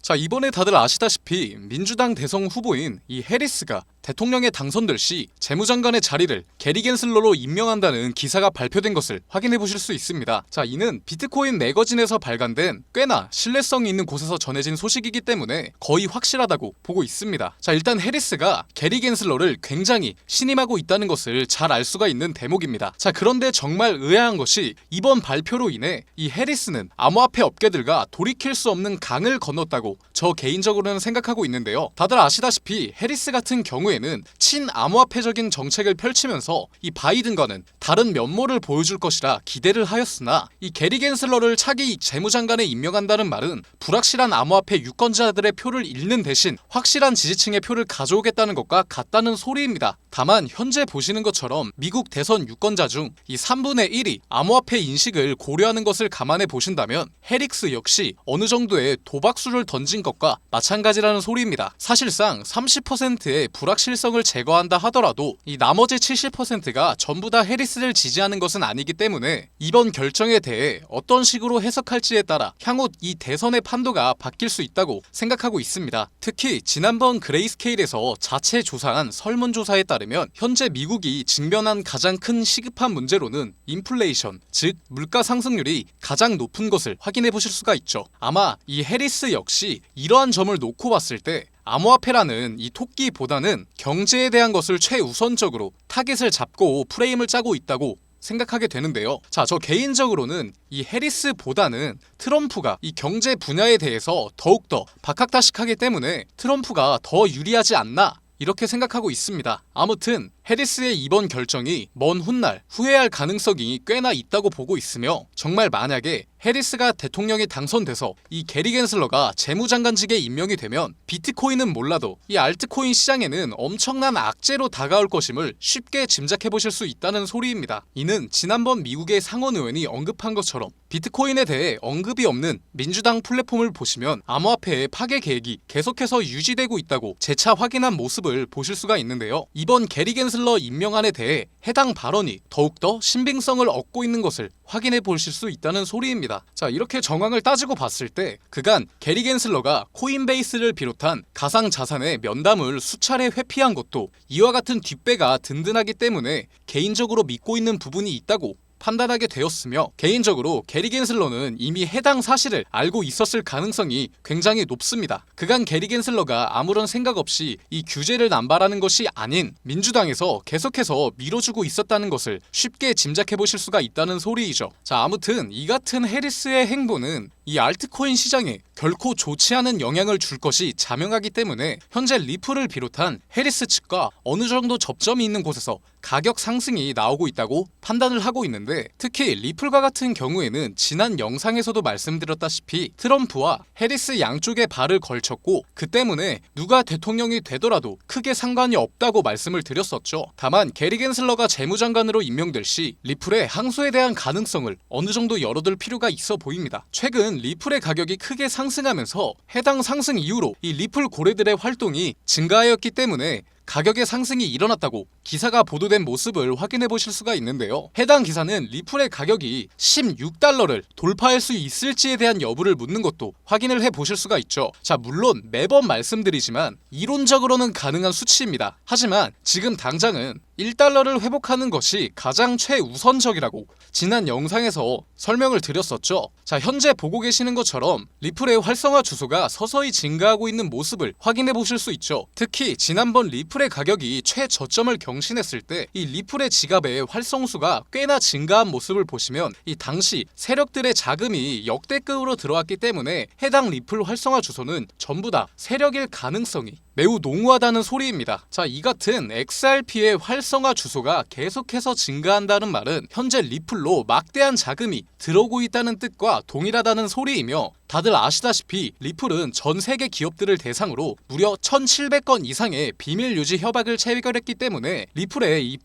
자, 이번에 다들 아시다시피 민주당 대선 후보인 이 해리스가 대통령에 당선될 시 재무장관의 자리를 게리 겐슬러로 임명한다는 기사가 발표된 것을 확인해 보실 수 있습니다. 자, 이는 비트코인 매거진에서 발간된 꽤나 신뢰성이 있는 곳에서 전해진 소식이기 때문에 거의 확실하다고 보고 있습니다. 자, 일단 해리스가 게리 겐슬러를 굉장히 신임하고 있다는 것을 잘 알 수가 있는 대목입니다. 자, 그런데 정말 의아한 것이 이번 발표로 인해 이 해리스는 암호화폐 업계들과 돌이킬 수 없는 강을 건넜다고 저 개인적으로는 생각하고 있는데요. 다들 아시다시피 해리스 같은 경우에는 친암호화폐적인 정책을 펼치면서 이 바이든과는 다른 면모를 보여줄 것이라 기대를 하였으나 이 게리 겐슬러를 차기 재무장관에 임명한다는 말은 불확실한 암호화폐 유권자들의 표를 잃는 대신 확실한 지지층의 표를 가져오겠다는 것과 같다는 소리입니다. 다만 현재 보시는 것처럼 미국 대선 유권자 중 이 3분의 1이 암호화폐 인식을 고려하는 것을 감안해 보신다면 해릭스 역시 어느 정도의 도박수를 던진 것과 마찬가지라는 소리입니다. 사실상 30%의 불확실성을 제거한다 하더라도 이 나머지 70%가 전부 다 해리스를 지지하는 것은 아니기 때문에 이번 결정에 대해 어떤 식으로 해석할지에 따라 향후 이 대선의 판도가 바뀔 수 있다고 생각하고 있습니다. 특히 지난번 그레이스케일에서 자체 조사한 설문조사에 따르면 현재 미국이 직면한 가장 큰 시급한 문제로는 인플레이션, 즉 물가 상승률이 가장 높은 것을 확인해 보실 수가 있죠. 아마 이 해리스 역시 이러한 점을 놓고 봤을 때 암호화폐라는 이 토끼보다는 경제에 대한 것을 최우선적으로 타겟을 잡고 프레임을 짜고 있다고 생각하게 되는데요. 자, 저 개인적으로는 이 해리스보다는 트럼프가 이 경제 분야에 대해서 더욱더 박학다식하기 때문에 트럼프가 더 유리하지 않나 이렇게 생각하고 있습니다. 아무튼 해리스의 이번 결정이 먼 훗날 후회할 가능성이 꽤나 있다고 보고 있으며 정말 만약에 해리스가 대통령에 당선돼서 이 게리 겐슬러가 재무장관직에 임명이 되면 비트코인은 몰라도 이 알트코인 시장에는 엄청난 악재로 다가올 것임을 쉽게 짐작해 보실 수 있다는 소리입니다. 이는 지난번 미국의 상원 의원이 언급한 것처럼 비트코인에 대해 언급이 없는 민주당 플랫폼을 보시면 암호화폐의 파괴 계획이 계속해서 유지되고 있다고 재차 확인한 모습을 보실 수가 있는데요. 이번 게리 겐슬러 임명안에 대해 해당 발언이 더욱더 신빙성을 얻고 있는 것을 확인해 보실 수 있다는 소리입니다. 자, 이렇게 정황을 따지고 봤을 때 그간 게리 겐슬러가 코인베이스를 비롯한 가상 자산의 면담을 수차례 회피한 것도 이와 같은 뒷배가 든든하기 때문에 개인적으로 믿고 있는 부분이 있다고 판단하게 되었으며 개인적으로 게리 겐슬러는 이미 해당 사실을 알고 있었을 가능성이 굉장히 높습니다. 그간 게리 겐슬러가 아무런 생각 없이 이 규제를 남발하는 것이 아닌 민주당에서 계속해서 밀어주고 있었다는 것을 쉽게 짐작해 보실 수가 있다는 소리이죠. 자, 아무튼 이 같은 해리스의 행보는 이 알트코인 시장에 결코 좋지 않은 영향을 줄 것이 자명하기 때문에 현재 리플을 비롯한 해리스 측과 어느 정도 접점이 있는 곳에서 가격 상승이 나오고 있다고 판단을 하고 있는데 특히 리플과 같은 경우에는 지난 영상에서도 말씀드렸다시피 트럼프와 해리스 양쪽에 발을 걸쳤고 그 때문에 누가 대통령이 되더라도 크게 상관이 없다고 말씀을 드렸었죠. 다만 게리 겐슬러가 재무장관으로 임명될 시 리플의 항소에 대한 가능성을 어느 정도 열어둘 필요가 있어 보입니다. 최근 리플의 가격이 크게 상승하면서 해당 상승 이후로 이 리플 고래들의 활동이 증가하였기 때문에 가격의 상승이 일어났다고 기사가 보도된 모습을 확인해 보실 수가 있는데요. 해당 기사는 리플의 가격이 16달러를 돌파할 수 있을지에 대한 여부를 묻는 것도 확인을 해 보실 수가 있죠. 자, 물론 매번 말씀드리지만 이론적으로는 가능한 수치입니다. 하지만 지금 당장은 1달러를 회복하는 것이 가장 최우선적이라고 지난 영상에서 설명을 드렸었죠. 자, 현재 보고 계시는 것처럼 리플의 활성화 주소가 서서히 증가하고 있는 모습을 확인해 보실 수 있죠. 특히 지난번 리플의 가격이 최저점을 경신했을 때 이 리플의 지갑의 활성수가 꽤나 증가한 모습을 보시면 이 당시 세력들의 자금이 역대급으로 들어왔기 때문에 해당 리플 활성화 주소는 전부 다 세력일 가능성이 매우 농후하다는 소리입니다. 자, 이 같은 XRP의 활성화 주소가 계속해서 증가한다는 말은 현재 리플로 막대한 자금이 들어오고 있다는 뜻과 동일하다는 소리이며 다들 아시다시피 리플은 전 세계 기업들을 대상으로 무려 1,700건 이상의 비밀 유지 협약을 체결했기 때문에 리플의 이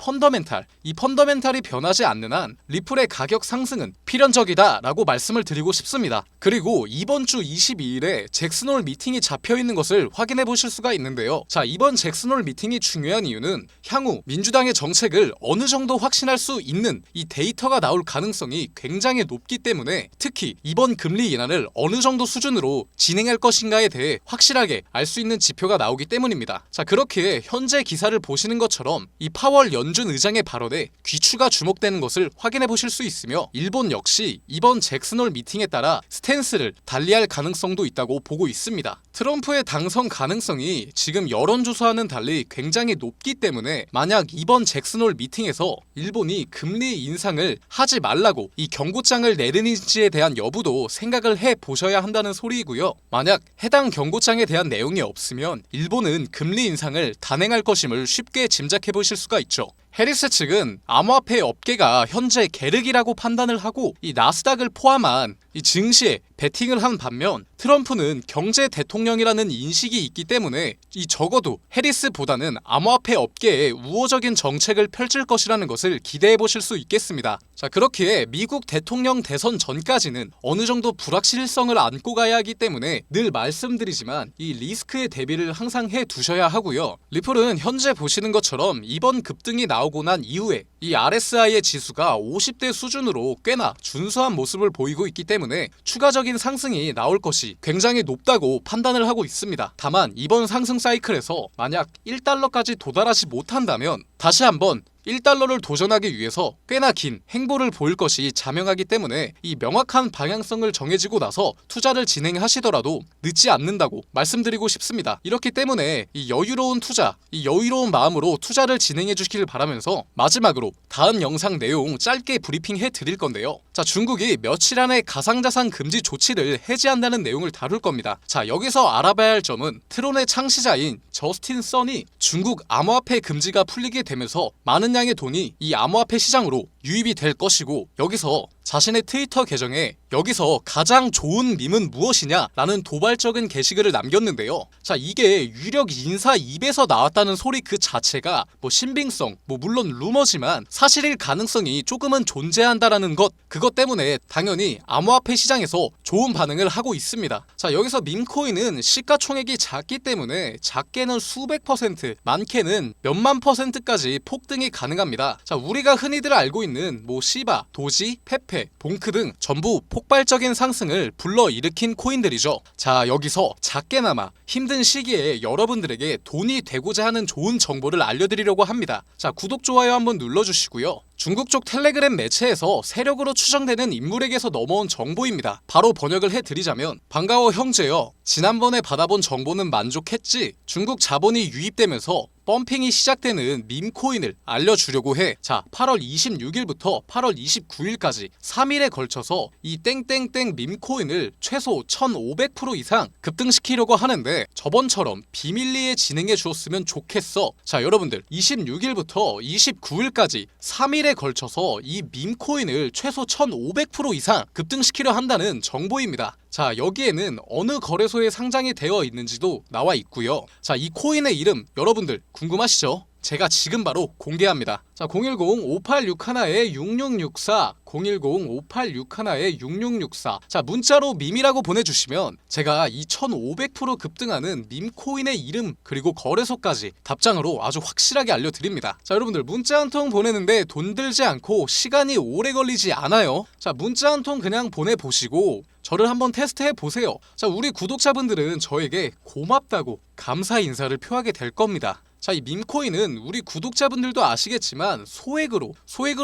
펀더멘탈이 변하지 않는 한 리플의 가격 상승은 필연적이다라고 말씀을 드리고 싶습니다. 그리고 이번 주 22일에 잭슨홀 미팅이 잡혀 있는 것을 확인해 보실 수가 있는데요. 자, 이번 잭슨홀 미팅이 중요한 이유는 향후 민주당의 정책을 어느 정도 확신할 수 있는 이 데이터가 나올 가능성이 굉장히 높기 때문에 특히 이번 금리 인하를 어느 어느 정도 수준으로 진행할 것인가에 대해 확실하게 알 수 있는 지표가 나오기 때문입니다. 자, 그렇게 현재 기사를 보시는 것처럼 이 파월 연준 의장의 발언에 귀추가 주목되는 것을 확인해 보실 수 있으며, 일본 역시 이번 잭슨홀 미팅에 따라 스탠스를 달리할 가능성도 있다고 보고 있습니다. 트럼프의 당선 가능성이 지금 여론조사와는 달리 굉장히 높기 때문에 만약 이번 잭슨홀 미팅에서 일본이 금리 인상을 하지 말라고 이 경고장을 내리는지에 대한 여부도 생각을 해 보셔야 한다는 소리이고요. 만약 해당 경고장에 대한 내용이 없으면 일본은 금리 인상을 단행할 것임을 쉽게 짐작해 보실 수가 있죠. 해리스 측은 암호화폐 업계가 현재 계륵이라고 판단을 하고 이 나스닥을 포함한 이 증시에 베팅을 한 반면, 트럼프는 경제 대통령이라는 인식이 있기 때문에 이 적어도 해리스보다는 암호화폐 업계에 우호적인 정책을 펼칠 것이라는 것을 기대해 보실 수 있겠습니다. 자, 그렇기에 미국 대통령 대선 전까지는 어느 정도 불확실성을 안고 가야 하기 때문에 늘 말씀드리지만 이 리스크의 대비를 항상 해 두셔야 하고요. 리플은 현재 보시는 것처럼 이번 급등이 나오고 난 이후에 이 RSI의 지수가 50대 수준으로 꽤나 준수한 모습을 보이고 있기 때문에 추가적인 상승이 나올 것이 굉장히 높다고 판단을 하고 있습니다. 다만 이번 상승 사이클에서 만약 1달러까지 도달하지 못한다면 다시 한번 1달러를 도전하기 위해서 꽤나 긴 행보를 보일 것이 자명하기 때문에 이 명확한 방향성을 정해지고 나서 투자를 진행하시더라도 늦지 않는다고 말씀드리고 싶습니다. 이렇기 때문에 이 여유로운 투자, 이 여유로운 마음으로 투자를 진행해 주시길 바라면서 마지막으로 다음 영상 내용 짧게 브리핑해 드릴 건데요. 자, 중국이 며칠 안에 가상자산 금지 조치를 해제한다는 내용을 다룰 겁니다. 자, 여기서 알아봐야 할 점은 트론의 창시자인 저스틴 선이 중국 암호화폐 금지가 풀리게 되면서 많은 양의 돈이 이 암호화폐 시장으로 유입이 될 것이고, 여기서 자신의 트위터 계정에 여기서 가장 좋은 밈은 무엇이냐라는 도발적인 게시글을 남겼는데요. 자, 이게 유력 인사 입에서 나왔다는 소리 그 자체가 신빙성, 물론 루머지만 사실일 가능성이 조금은 존재한다라는 것, 그것 때문에 당연히 암호화폐 시장에서 좋은 반응을 하고 있습니다. 자, 여기서 밈코인은 시가총액이 작기 때문에 작게는 수백 퍼센트, 많게는 몇만 퍼센트까지 폭등이 가능합니다. 자, 우리가 흔히들 알고 있는 시바, 도지, 페페, 봉크 등 전부 폭발적인 상승을 불러일으킨 코인들이죠. 자, 여기서 작게나마 힘든 시기에 여러분들에게 돈이 되고자 하는 좋은 정보를 알려드리려고 합니다. 자, 구독, 좋아요 한번 눌러주시고요. 중국 쪽 텔레그램 매체에서 세력으로 추정되는 인물에게서 넘어온 정보입니다. 바로 번역을 해드리자면, 반가워 형제여, 지난번에 받아본 정보는 만족했지? 중국 자본이 유입되면서 펌핑이 시작되는 밈코인을 알려주려고 해. 자, 8월 26일부터 8월 29일까지 3일에 걸쳐서 이 땡땡땡 밈코인을 최소 1500% 이상 급등시키려고 하는데, 저번처럼 비밀리에 진행해 주었으면 좋겠어. 자, 여러분들 26일부터 29일까지 3일에 걸쳐서 이 밈코인을 최소 1500% 이상 급등시키려 한다는 정보입니다. 자, 여기에는 어느 거래소에 상장이 되어 있는지도 나와 있고요. 자, 이 코인의 이름 여러분들 궁금하시죠? 제가 지금 바로 공개합니다. 자, 010-5861-6664, 010-5861-6664. 자, 문자로 밈이라고 보내주시면 제가 2500% 급등하는 밈코인의 이름 그리고 거래소까지 답장으로 아주 확실하게 알려드립니다. 자, 여러분들 문자 한 통 보내는데 돈 들지 않고 시간이 오래 걸리지 않아요. 자, 문자 한 통 그냥 보내보시고 저를 한번 테스트해 보세요. 자, 우리 구독자분들은 저에게 고맙다고 감사 인사를 표하게 될 겁니다. 자, 이 밈코인은 우리 구독자분들도 아시겠지만 소액으로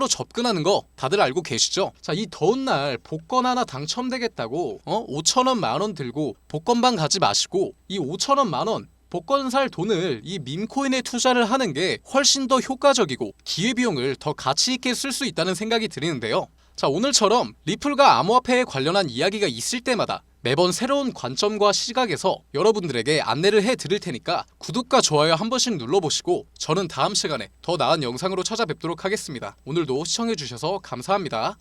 접근하는 거 다들 알고 계시죠? 자, 이 더운 날 복권 하나 당첨되겠다고 5천원 만원 들고 복권방 가지 마시고 이 5천원 만원 복권 살 돈을 이 밈코인에 투자를 하는 게 훨씬 더 효과적이고 기회비용을 더 가치 있게 쓸 수 있다는 생각이 드는데요. 자, 오늘처럼 리플과 암호화폐에 관련한 이야기가 있을 때마다 매번 새로운 관점과 시각에서 여러분들에게 안내를 해드릴 테니까 구독과 좋아요 한 번씩 눌러보시고 저는 다음 시간에 더 나은 영상으로 찾아뵙도록 하겠습니다. 오늘도 시청해주셔서 감사합니다.